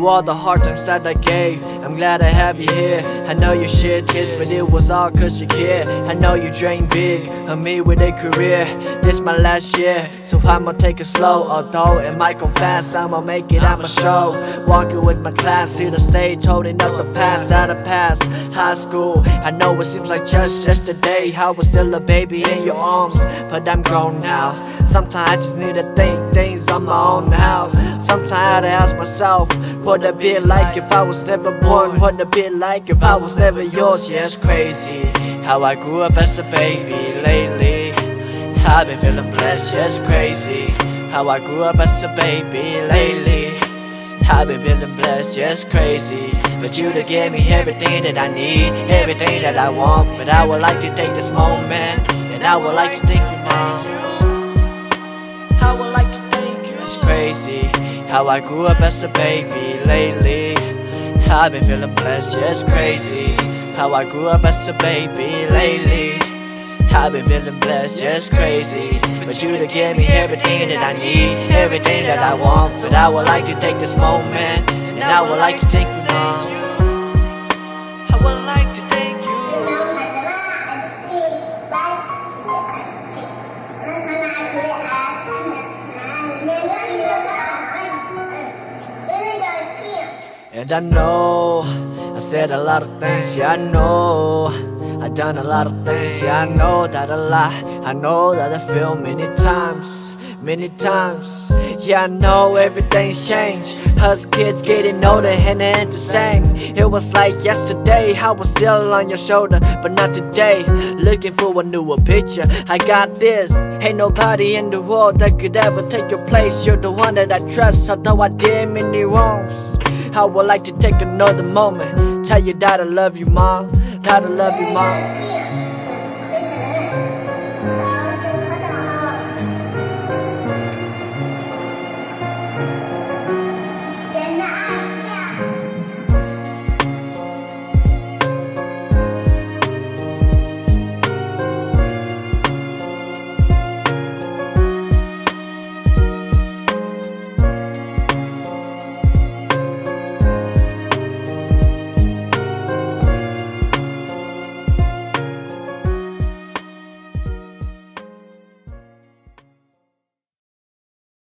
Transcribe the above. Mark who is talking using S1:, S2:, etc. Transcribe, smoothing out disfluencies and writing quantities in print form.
S1: you all the hard times that I gave. I'm glad I have you here. I know you shed tears, but it was all cause you care. I know you dream big of me with a career. This my last year, so I'ma take it slow. Although it might go fast, I'ma make it, I'ma show. Walking with my class, see the stage, holding up the past that I passed. High school, I know it seems like just yesterday I was still a baby in your arms, but I'm grown now. Sometimes I just need to think things on my own now. Sometimes I ask myself, what it'd be like if I was never born? What it'd be like if I was never yours? Yeah, it's crazy how I grew up as a baby lately. I've been feeling blessed, yeah, it's crazy how I grew up as a baby lately. I've been feeling blessed, yeah, it's crazy. But you done gave me everything that I need, everything that I want. But I would like to take this moment, and I would like to thank you, Mom. I would like to thank you. It's crazy how I grew up as a baby lately. I've been feeling blessed, yeah, it's crazy how I grew up as a baby lately. I've been feeling blessed, yeah, it's crazy. But you done gave me everything that I need, everything that I want. But I would like to take this moment, and I would like to thank you, Mom. I would like to thank you. And I know I said a lot of things, yeah, I know I done a lot of things, yeah, I know that a lot. I know that I feel many times, yeah, I know everything's changed. Us kids getting older and it ain't the same. It was like yesterday, I was still on your shoulder, but not today. Looking for a newer picture, I got this. Ain't nobody in the world that could ever take your place. You're the one that I trust, although I did many wrongs. I would like to take another moment, tell you that I love you, Mom, that I love you, Mom.